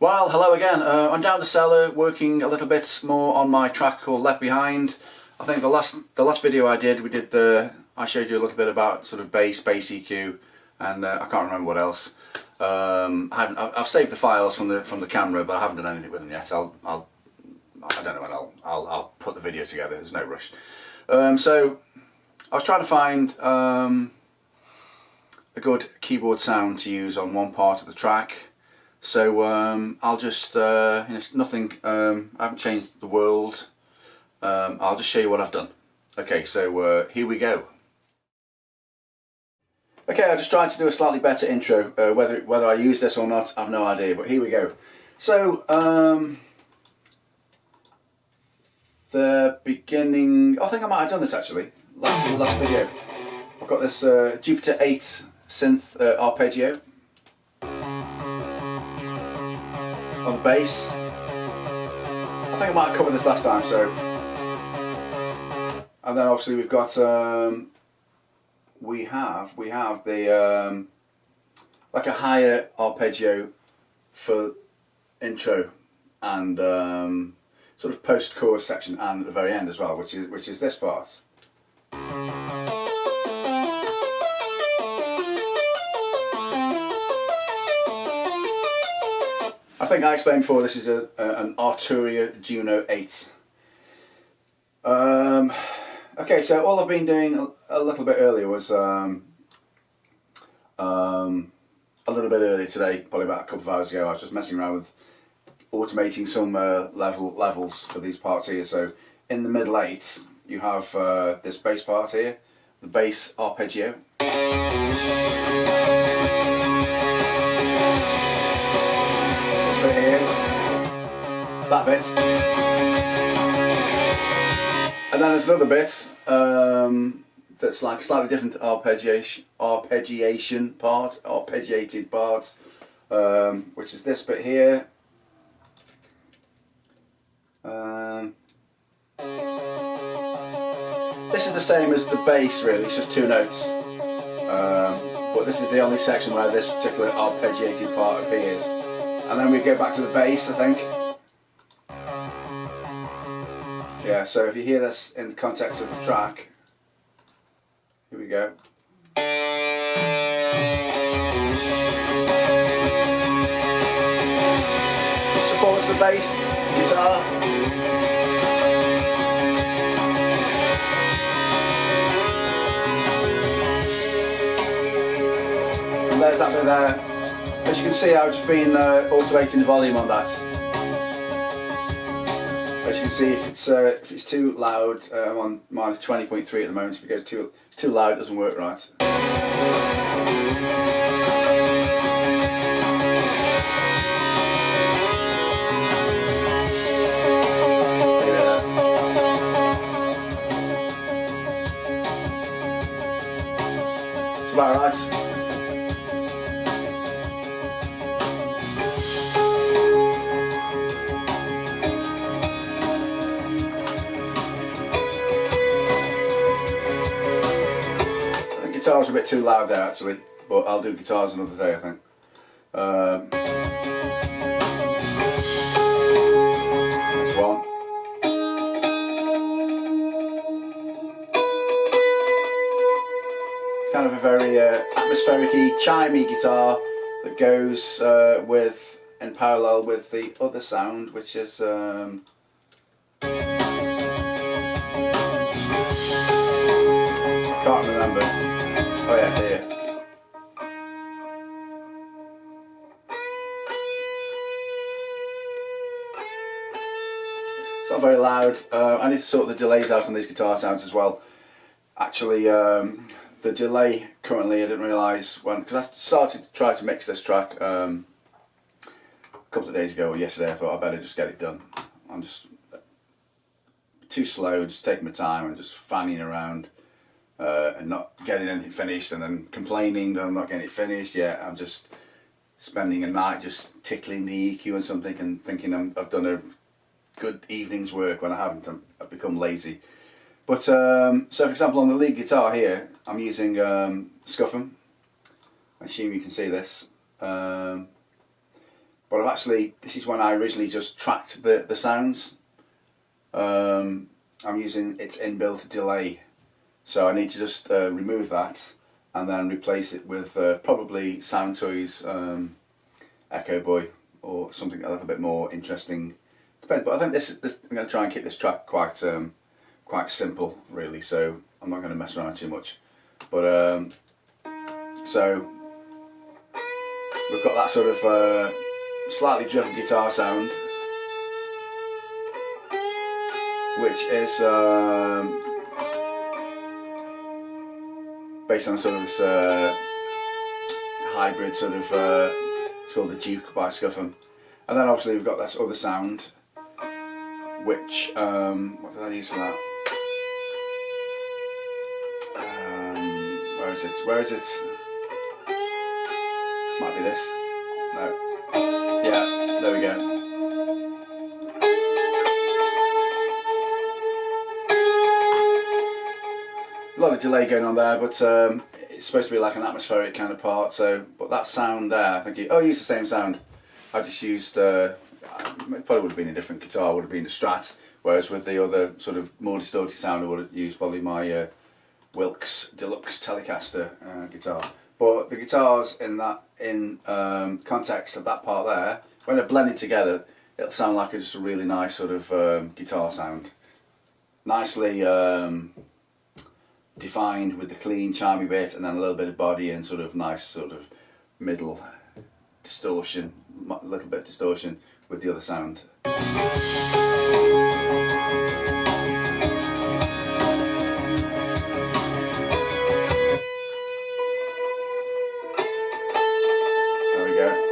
Well, hello again. I'm down the cellar working a little bit more on my track called Left Behind. I think the last video I did, I showed you a little bit about sort of bass EQ, and I can't remember what else. I've saved the files from the camera, but I haven't done anything with them yet. I don't know when I'll put the video together. There's no rush. So I was trying to find a good keyboard sound to use on one part of the track. So I'll just, nothing, I haven't changed the world. I'll just show you what I've done. Okay, so here we go. Okay, I just tried to do a slightly better intro. Whether I use this or not, I've no idea, but here we go. So, the beginning, I think I might have done this actually, last video. I've got this Jupiter 8 synth arpeggio on the bass. I think I might have covered this last time, so. And then obviously we've got, we have the, like a higher arpeggio for intro and sort of post-chorus section, and at the very end as well, which is this part. I think I explained before, this is an Arturia Juno 8. Okay, so all I've been doing a little bit earlier was a little bit earlier today, probably about a couple of hours ago, I was just messing around with automating some levels for these parts here. So in the middle 8 you have this bass part here, the bass arpeggio. Here, that bit, and then there's another bit that's like a slightly different arpeggiated part, which is this bit here. This is the same as the bass really, it's just 2 notes, but this is the only section where this particular arpeggiated part appears. And then we go back to the bass, I think. Yeah, so if you hear this in the context of the track, here we go. Supports the bass, guitar. And there's that bit there. As you can see, I've just been automating the volume on that. As you can see, if it's too loud, I'm on minus 20.3 at the moment. If it's too loud, it doesn't work right. It's about right. Guitars are a bit too loud there actually, but I'll do guitars another day I think. That's one. It's kind of a very atmospheric-y, chimey guitar that goes in parallel with the other sound, which is can't remember. Oh yeah, here. It's not very loud. I need to sort the delays out on these guitar sounds as well. Actually, the delay currently, I didn't realise because I started to try to mix this track a couple of days ago or yesterday. I thought I better just get it done. I'm just too slow, just taking my time and just fanning around. And not getting anything finished, and then complaining that I'm not getting it finished yet. I'm just spending a night just tickling the EQ and something and thinking I've done a good evening's work when I haven't. I've become lazy. But so for example, on the lead guitar here, I'm using Scuffum. I assume you can see this. but I've actually, this is when I originally just tracked the sounds. I'm using its inbuilt delay, so I need to just remove that and then replace it with probably Sound Toys Echo Boy or something a little bit more interesting. Depends, but I think this I'm going to try and keep this track quite simple, really. So I'm not going to mess around too much. But so we've got that sort of slightly driven guitar sound, which is based on sort of this hybrid sort of, it's called the Duke by Scuffham. And then obviously we've got this other sound, which, what did I use for that? Where is it? Might be this. No. Yeah, there we go. A lot of delay going on there, but it's supposed to be like an atmospheric kind of part. So, but that sound there, I think I used the same sound. I just used, it probably would have been a different guitar, would have been a Strat, whereas with the other sort of more distorted sound I would have used probably my Wilkes Deluxe Telecaster guitar. But the guitars in context of that part there, when they're blended together, it'll sound like just a really nice sort of guitar sound. Nicely defined with the clean, chimey bit, and then a little bit of body and sort of nice sort of middle distortion, a little bit of distortion with the other sound. There we go.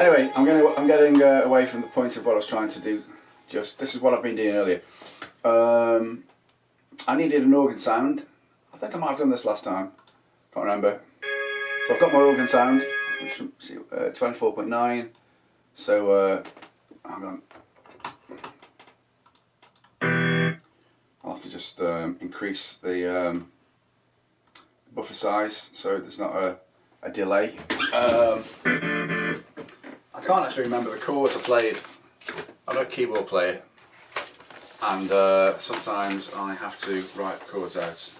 Anyway, I'm getting away from the point of what I was trying to do. This is what I've been doing earlier. I needed an organ sound. I think I might have done this last time. Can't remember. So I've got my organ sound, which is 24.9. So hang on. I'll have to just increase the buffer size so there's not a delay. I can't actually remember the chords I played. I'm not a keyboard player, and sometimes I have to write chords out.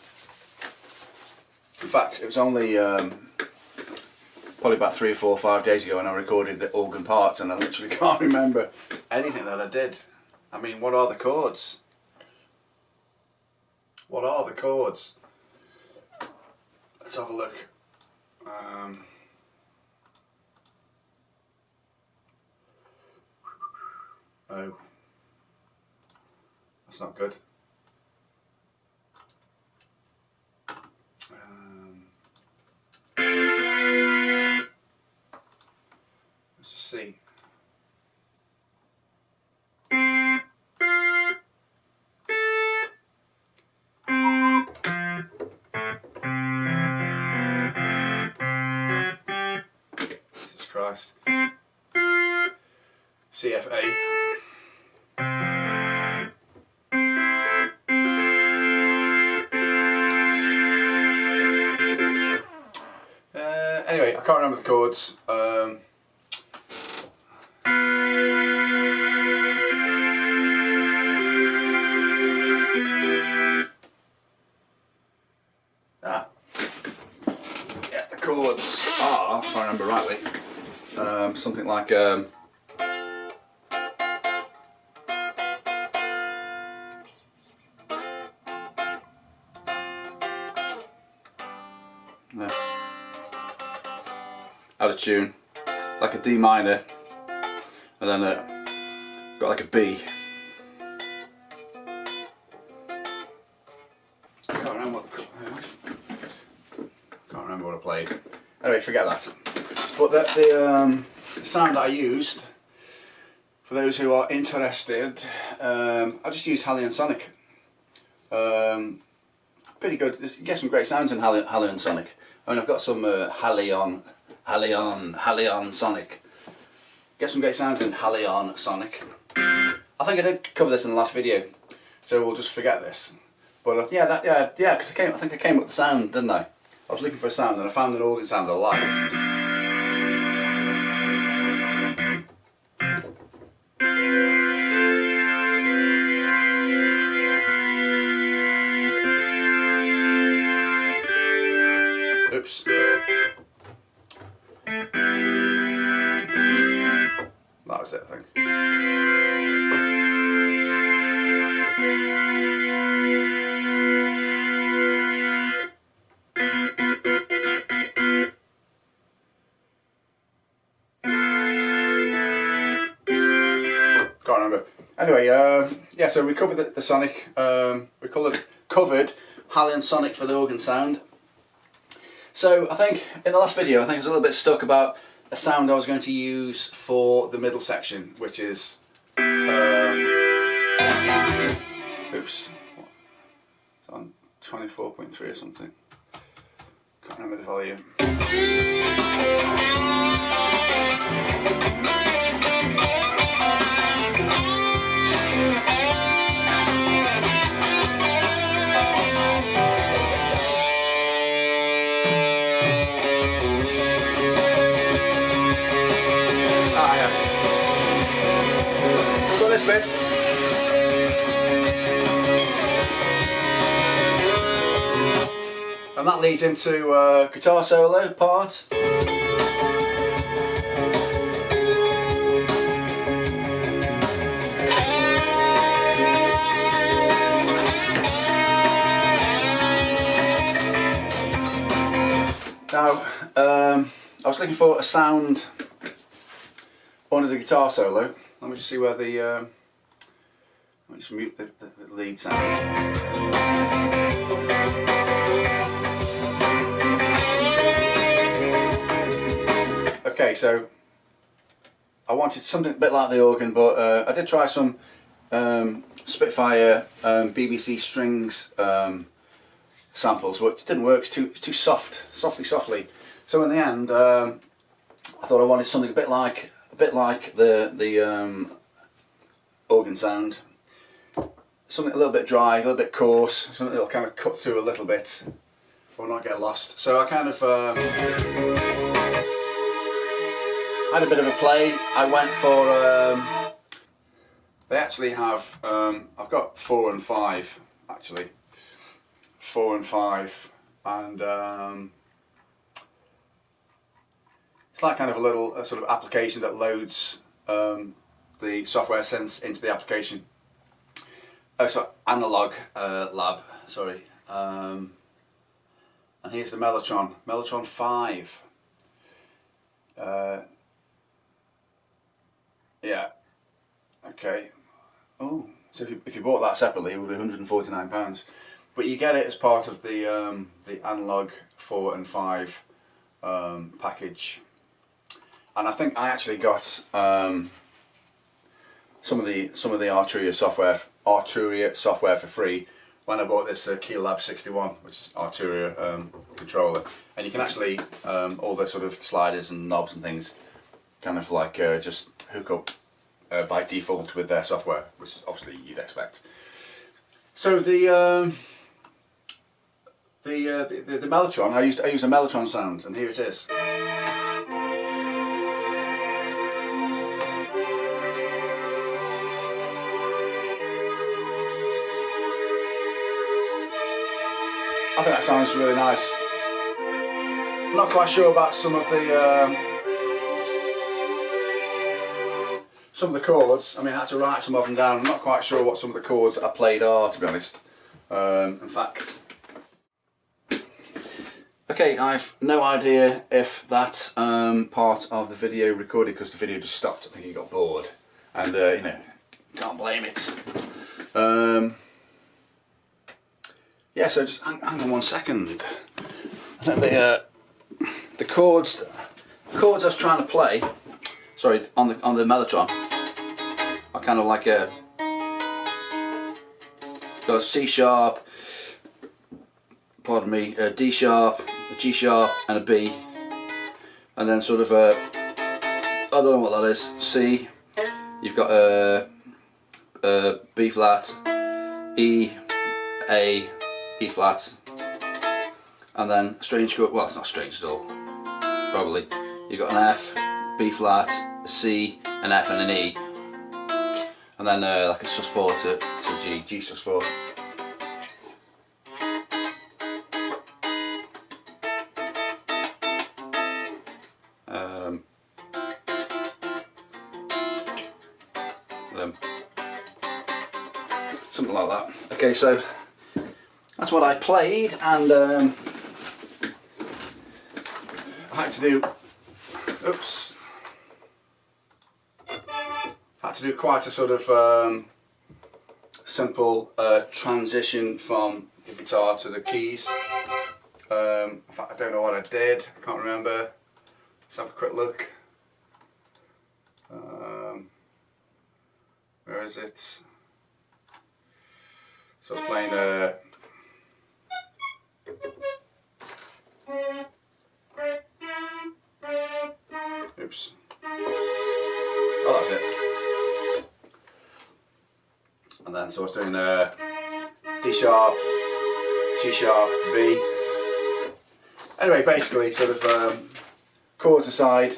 In fact, it was only probably about 3 or 4 or 5 days ago when I recorded the organ parts, and I literally can't remember anything that I did. I mean, what are the chords? What are the chords? Let's have a look. Oh, that's not good. Let's just see. Jesus Christ. CFA. Anyway, I can't remember the chords. Yeah, the chords are, if I remember rightly, something like out of tune, like a D minor, and then got like a B. Can't remember what I played. Anyway, forget that. But that's the sound that I used. For those who are interested, I just used Halion Sonic. Pretty good. You get some great sounds in Halion Sonic. I mean, I've got some Halion Sonic. Get some great sounds in Halion Sonic. I think I did cover this in the last video. so we'll just forget this. But yeah, because I think I came up with the sound, didn't I? I was looking for a sound and I found an organ sound I liked. Oops. That was it, I think. Can't remember. Anyway, yeah, so we covered the sonic. We covered Hallion sonic for the organ sound. So I think in the last video, I think I was a little bit stuck about a sound I was going to use for the middle section, which is oops, it's on 24.3 or something. Can't remember the volume. This bit. And that leads into guitar solo part. Now, I was looking for a sound under the guitar solo. Let me just see where the, let me just mute the lead sound. Okay, so I wanted something a bit like the organ, but I did try some Spitfire BBC strings samples, but it didn't work. It's too softly. So in the end, I thought I wanted something a bit like the organ sound, something a little bit dry, a little bit coarse, something that'll kind of cut through a little bit or not get lost. So I kind of had a bit of a play. I went for they actually have I've got 4 and 5 actually, 4 and 5, and it's like kind of a little sort of application that loads the software Synths into the application. Oh, so analog lab, sorry. And here's the Mellotron, Mellotron 5. Yeah, okay. Oh, so if you bought that separately, it would be £149. But you get it as part of the analog 4 and 5 package. And I think I actually got some of the Arturia software for free when I bought this Keylab 61, which is Arturia controller. And you can actually all the sort of sliders and knobs and things kind of like just hook up by default with their software, which obviously you'd expect. So the Mellotron, I used a Mellotron sound, and here it is. I think that sounds really nice. I'm not quite sure about some of the chords. I mean, I had to write some of them down. I'm not quite sure what some of the chords I played are, to be honest. In fact, okay, I've no idea if that part of the video recorded because the video just stopped. I think he got bored, and you know, can't blame it. Yeah, so just hang on 1 second. I think the chords I was trying to play, sorry, on the Mellotron, are kind of like got a C sharp, pardon me, a D sharp, a G sharp, and a B, and then sort of a, I don't know what that is, C. You've got a B flat, E, A, E flat, and then a strange chord, well it's not strange at all, probably. You've got an F, B flat, a C, an F and an E, and then like a sus4 to G, G sus4. Something like that. Okay, so that's what I played, and I had to do, oops, had to do quite a sort of simple transition from the guitar to the keys. In fact, I don't know what I did, I can't remember. Let's have a quick look. Where is it? So I was playing oops. Oh, that's it. And then so I was doing D sharp, G sharp, B. Anyway, basically sort of chords aside,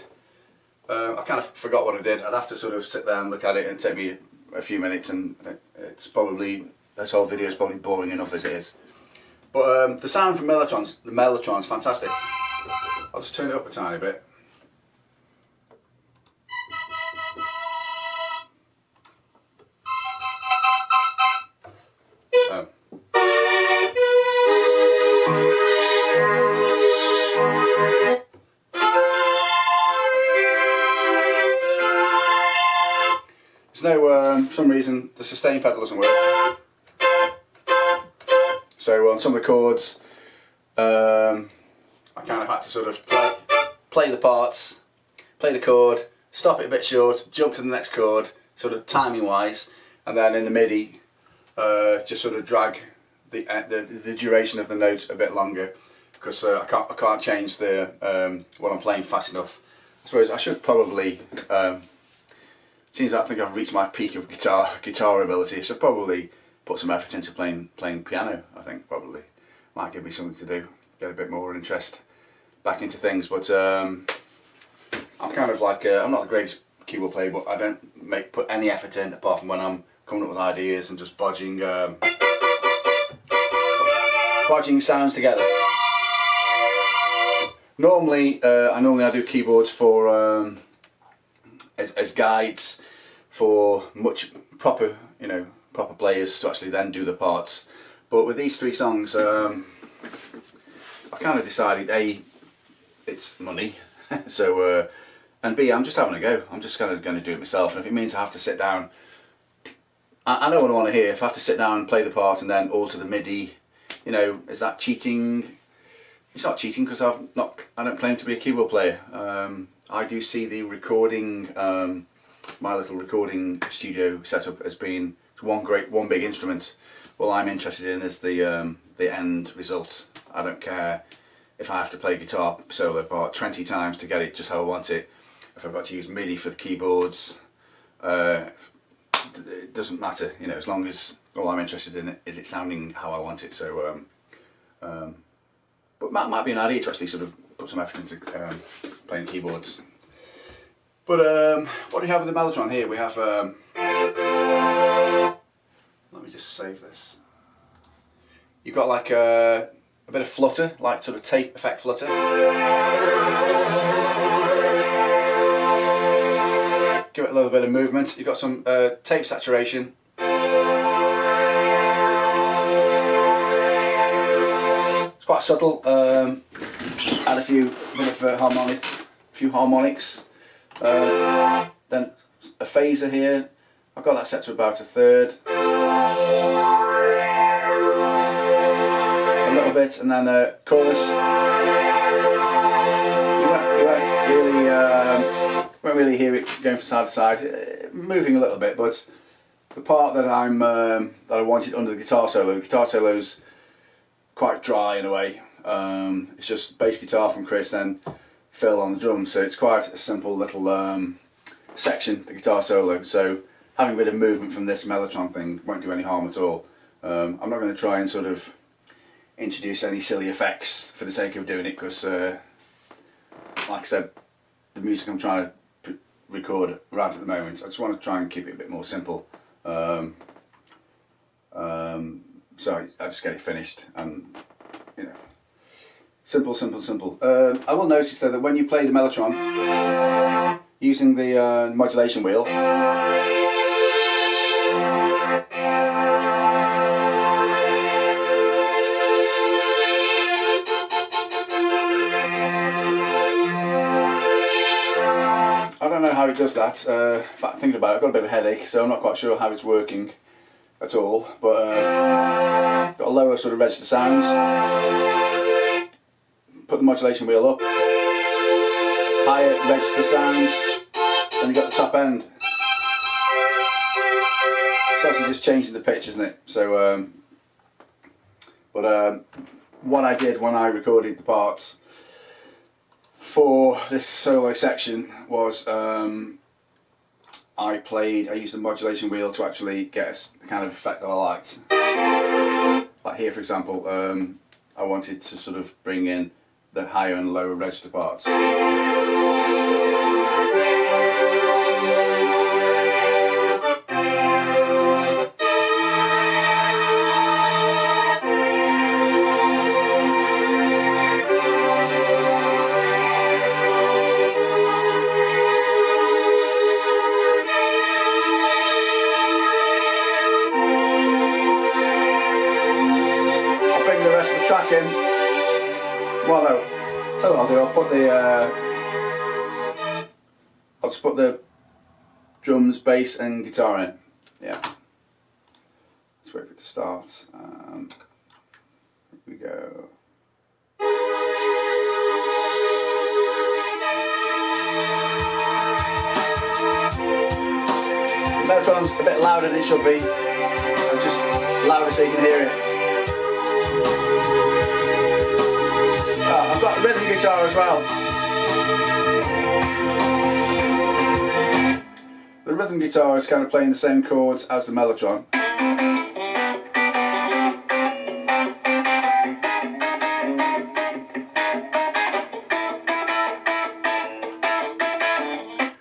I kind of forgot what I did. I'd have to sort of sit there and look at it, and take me a few minutes, and it's probably, this whole video is probably boring enough as it is. But the sound from Mellotron's fantastic. I'll just turn it up a tiny bit. There's no, for some reason, the sustain pedal doesn't work. So on some of the chords, I kind of had to sort of play the parts, play the chord, stop it a bit short, jump to the next chord, sort of timing wise, and then in the MIDI, just sort of drag the duration of the note a bit longer, because I can't change the what I'm playing fast enough. I suppose I should probably, since I think I've reached my peak of guitar ability, I should probably put some effort into playing piano. I think probably might give me something to do, get a bit more interest back into things. But I'm kind of like I'm not the greatest keyboard player, but I don't put any effort in apart from when I'm coming up with ideas and just bodging sounds together. Normally, I do keyboards for as guides for much proper players to actually then do the parts. But with these three songs, I kind of decided A, it's money, so and B, I'm just having a go. I'm just kind of going to do it myself, and if it means I have to sit down, I know what I want to hear. If I have to sit down and play the part and then alter the MIDI, is that cheating? It's not cheating, because I don't claim to be a keyboard player. I do see the recording, my little recording studio setup as being one big instrument. All I'm interested in is the end result. I don't care if I have to play guitar solo part 20 times to get it just how I want it. If I've got to use MIDI for the keyboards, it doesn't matter. As long as all I'm interested in is it sounding how I want it. So, but that might be an idea to actually sort of put some effort into playing keyboards. But what do we have with the Mellotron here? We have, let me just save this. You've got like a bit of flutter, like sort of tape effect flutter. Give it a little bit of movement. You've got some tape saturation. It's quite subtle. Add a few harmonics. Then a phaser here. I've got that set to about a third. A little bit, and then a chorus. You won't really hear it going from side to side, moving a little bit. But the part that I wanted under the guitar solo's quite dry in a way. It's just bass guitar from Chris, then Phil on the drums, so it's quite a simple little section, the guitar solo. So having a bit of movement from this Mellotron thing won't do any harm at all. I'm not going to try and sort of introduce any silly effects for the sake of doing it, because like I said, the music I'm trying to record right at the moment, I just want to try and keep it a bit more simple. So I just get it finished, and you know, simple. I will notice though that when you play the Mellotron using the modulation wheel, I don't know how it does that. In fact, thinking about it, I've got a bit of a headache, so I'm not quite sure how it's working at all. But got a lower sort of register sounds. Put the modulation wheel up. Higher register sounds. Then you got the top end. It's obviously just changing the pitch, isn't it? So, what I did when I recorded the parts for this solo section was I used the modulation wheel to actually get a kind of effect that I liked. Like here, for example, I wanted to sort of bring in the higher and lower register parts. Track in. Well, no. So what I'll do, I'll just put the drums, bass, and guitar in. Yeah. Let's wait for it to start. Here we go. The Mellotron's a bit louder than it should be. I'm just louder so you can hear it. I've got a rhythm guitar as well. The rhythm guitar is kind of playing the same chords as the Mellotron.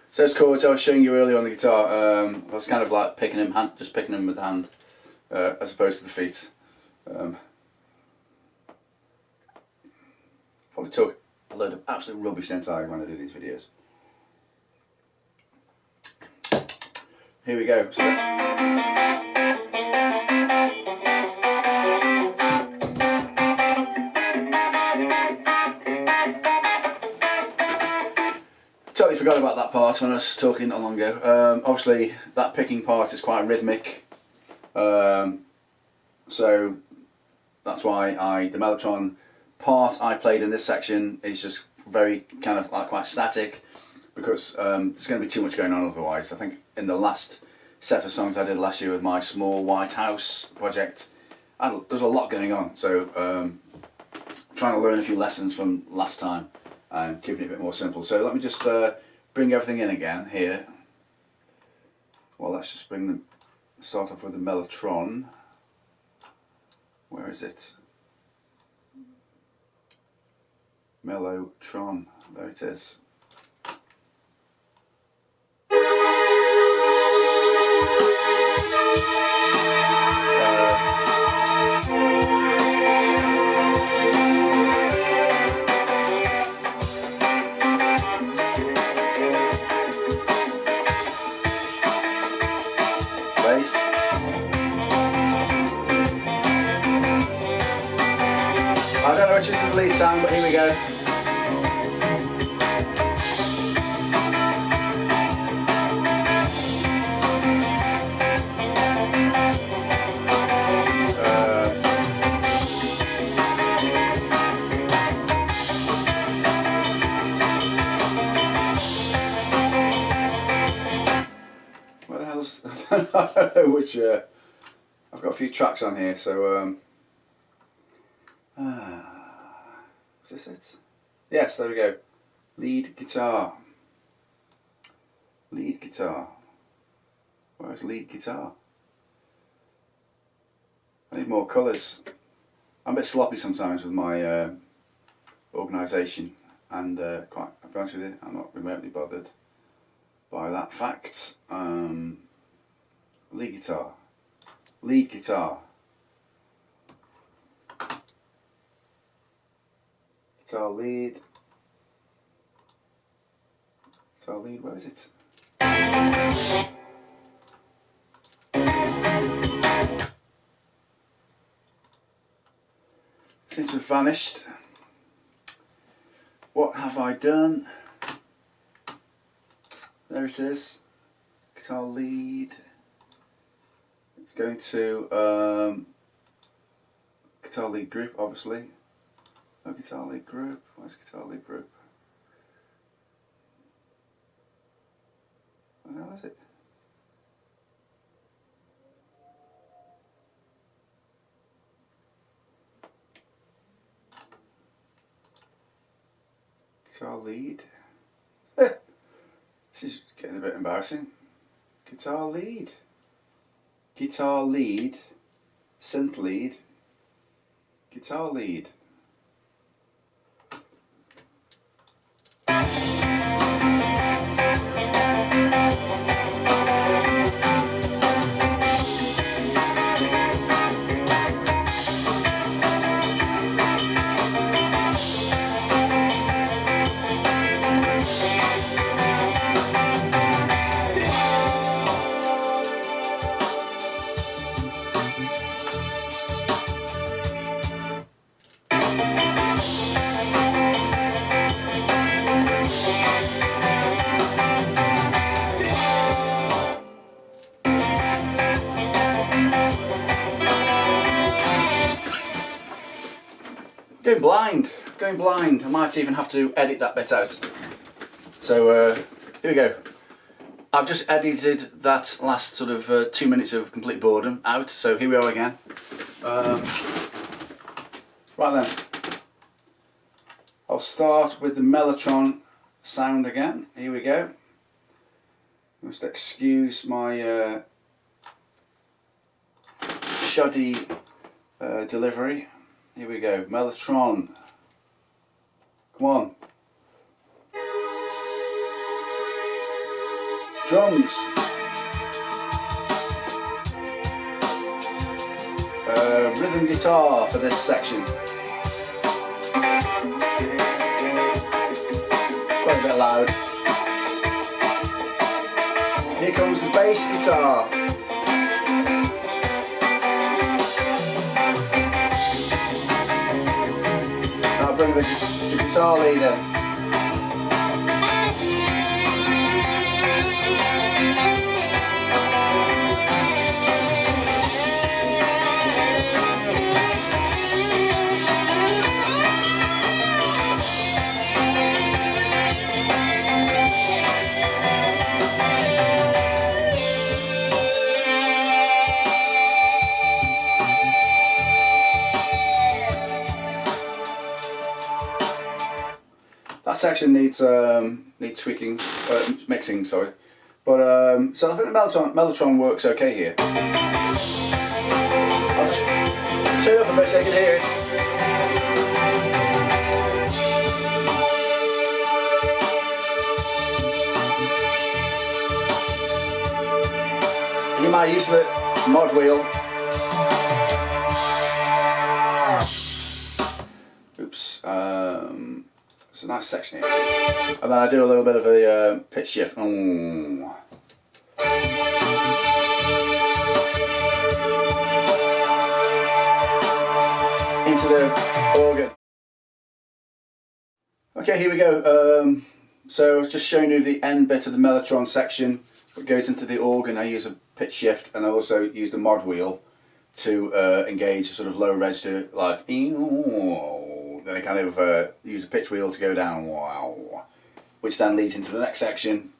So those chords I was showing you earlier on the guitar, I was kind of like picking them, just picking them with the hand, as opposed to the feet. Probably talk a load of absolute rubbish inside when I do these videos. Here we go. So totally forgot about that part when I was talking not long ago. Obviously that picking part is quite rhythmic, so that's why the Mellotron part I played in this section is just very kind of like quite static, because there's going to be too much going on otherwise. I think in the last set of songs I did last year with my small white house project, there's a lot going on, so trying to learn a few lessons from last time and keeping it a bit more simple. So let me just bring everything in again here. Well, let's just start off with the Mellotron. Where is it? Mellotron, there it is. Bass. I don't know which is the lead sound, but here we go. I don't know which, I've got a few tracks on here, so is this it? Yes, there we go. Lead guitar. Lead guitar. Where's lead guitar? I need more colours. I'm a bit sloppy sometimes with my organisation, and quite, I'll be honest with you, I'm not remotely bothered by that fact. Lead guitar. Guitar lead. Guitar lead, where is it? Seems to have vanished. What have I done? There it is. Guitar lead. It's going to guitar lead group, obviously. No guitar lead group. Where's guitar lead group? Where the hell is it? Guitar lead. This is getting a bit embarrassing. Guitar lead. Guitar lead. Synth lead. Guitar lead. Going blind. I might even have to edit that bit out. So here we go. I've just edited that last sort of 2 minutes of complete boredom out, so here we are again. Right then, I'll start with the Mellotron sound again. Here we go. You must excuse my shoddy delivery. Here we go, Mellotron. Come on. Drums. Rhythm guitar for this section. Quite a bit loud. Here comes the bass guitar. I'll bring the guitar leader. That section needs tweaking, mixing, sorry. But so I think the Mellotron works okay here. I'll just turn it up a bit so you can hear it. You might use the mod wheel. Oops. It's a nice section here. And then I do a little bit of a pitch shift. Into the organ. Okay, here we go. So just showing you the end bit of the Mellotron section. It goes into the organ. I use a pitch shift, and I also use the mod wheel to engage a sort of low register, like. Then I kind of use a pitch wheel to go down, wow, which then leads into the next section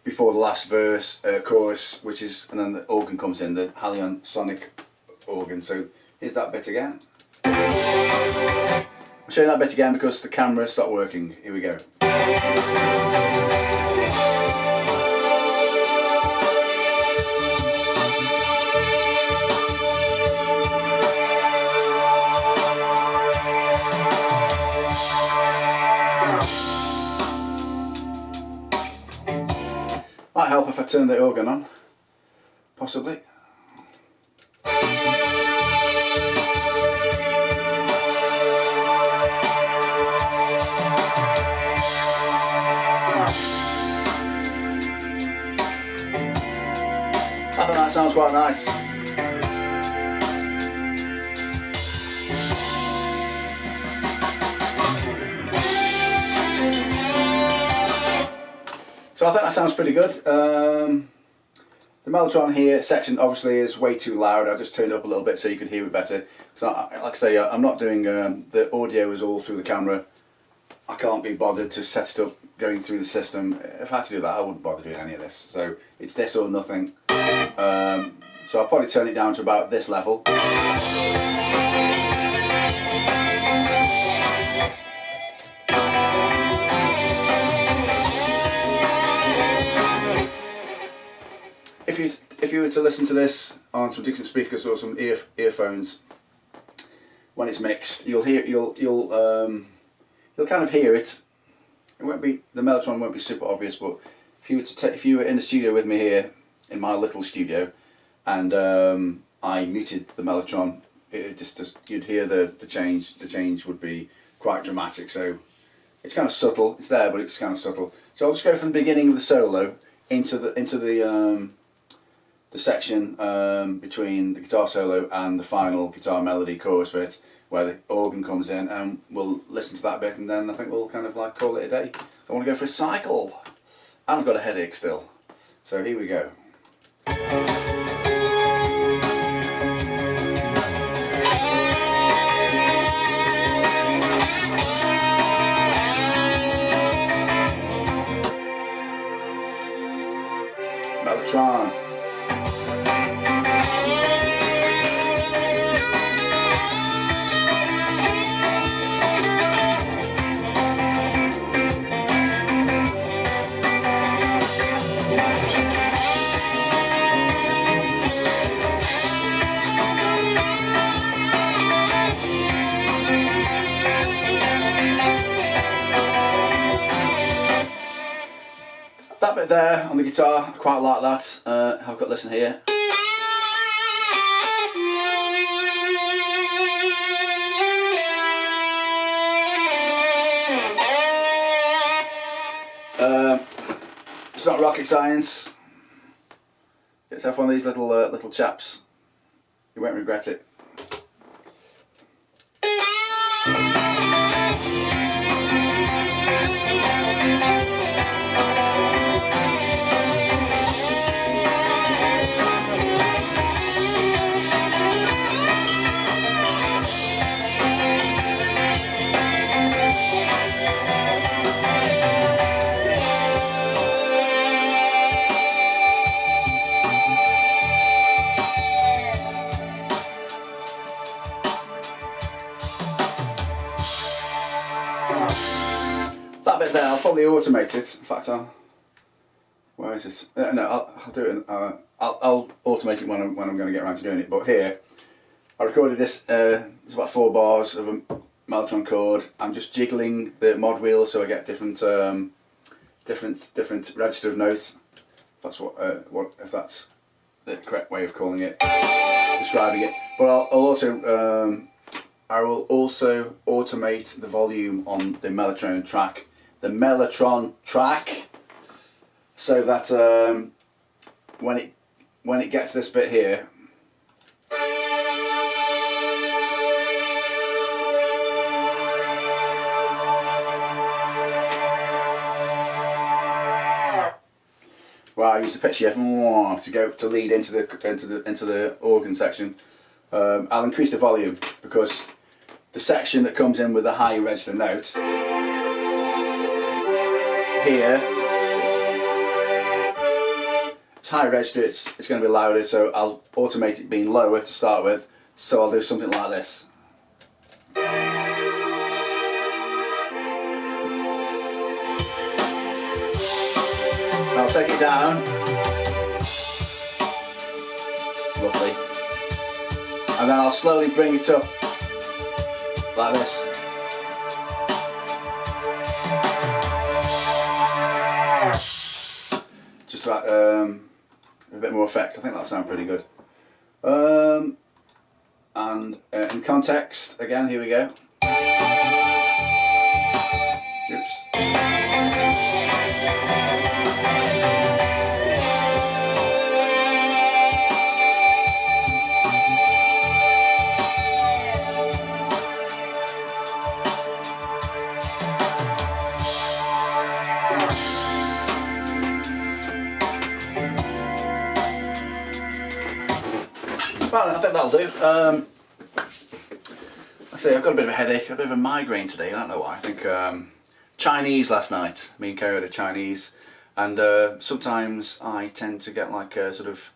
before the last verse, chorus, which is, and then the organ comes in, the Halion sonic organ. So here's that bit again. I'm showing that bit again because the camera stopped working. Here we go. if I turn the organ on, possibly. I think that sounds quite nice. So I think that sounds pretty good. The Mellotron here section obviously is way too loud. I just turned it up a little bit so you could hear it better. So like I say, I'm not doing the audio is all through the camera. I can't be bothered to set it up going through the system. If I had to do that, I wouldn't bother doing any of this. So it's this or nothing. So I'll probably turn it down to about this level. If you were to listen to this on some decent speakers or some earphones, when it's mixed, you'll kind of hear it. It won't be, the Mellotron won't be super obvious, but if you were in the studio with me here in my little studio, and I muted the Mellotron, you'd hear the change. The change would be quite dramatic. So it's kind of subtle. It's there, but it's kind of subtle. So I'll just go from the beginning of the solo into the section between the guitar solo and the final guitar melody chorus bit, where the organ comes in, and we'll listen to that bit, and then I think we'll kind of like call it a day. So I want to go for a cycle, and I've got a headache still. So here we go. Mellotron. That bit there on the guitar, I quite like that. I've got listen here. It's not rocket science. Get yourself one of these little chaps. You won't regret it. That bit there, I'll probably automate it. In fact, where is this? No, I'll do it. I'll automate it when I'm going to get around to doing it. But here, I recorded this. It's about 4 bars of a Mellotron chord. I'm just jiggling the mod wheel so I get different register of note. If that's if that's the correct way of calling it, describing it. But I will also automate the volume on the Mellotron track, so that when it gets this bit here, where I use the pitch shift to lead into the organ section. I'll increase the volume because the section that comes in with the high register note here, it's high register, it's going to be louder, so I'll automate it being lower to start with. So I'll do something like this. I'll take it down, lovely, and then I'll slowly bring it up like this. Just to add a bit more effect. I think that'll sound pretty good. And in context, again, here we go. Oops. Well, I think that'll do. Like I say, I've got a bit of a headache, a bit of a migraine today. I don't know why. I think Chinese last night. Me and Kerry had a Chinese, and sometimes I tend to get like sort of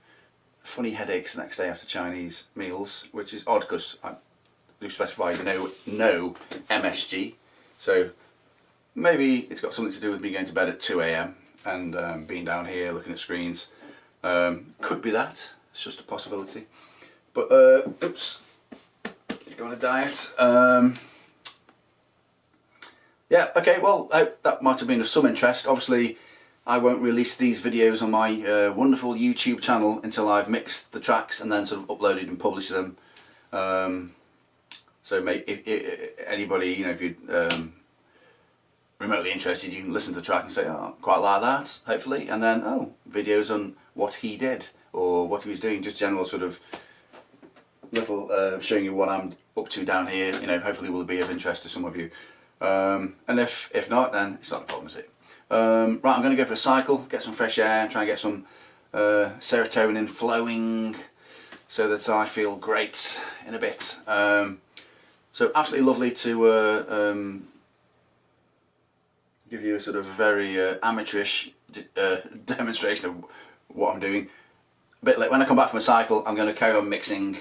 funny headaches the next day after Chinese meals, which is odd because I do specify no MSG. So maybe it's got something to do with me going to bed at 2 AM and being down here looking at screens. Could be that. It's just a possibility. But oops, he's going on a diet. Yeah, okay, well, I hope that might have been of some interest. Obviously, I won't release these videos on my wonderful YouTube channel until I've mixed the tracks and then sort of uploaded and published them. So if anybody, you know, if you're remotely interested, you can listen to the track and say, oh, quite like that, hopefully, and then, oh, videos on what he did or what he was doing, just general sort of little showing you what I'm up to down here, you know, hopefully will be of interest to some of you. And if not, then it's not a problem, is it? Right, I'm going to go for a cycle, get some fresh air, try and get some serotonin flowing so that I feel great in a bit. So absolutely lovely to give you a sort of very amateurish demonstration of what I'm doing. A bit late. When I come back from a cycle, I'm going to carry on mixing.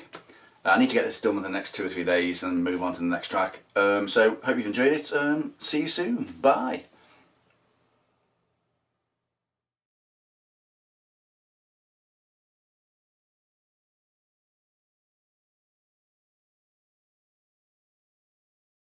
I need to get this done within the next 2 or 3 days and move on to the next track. So hope you've enjoyed it. See you soon. Bye.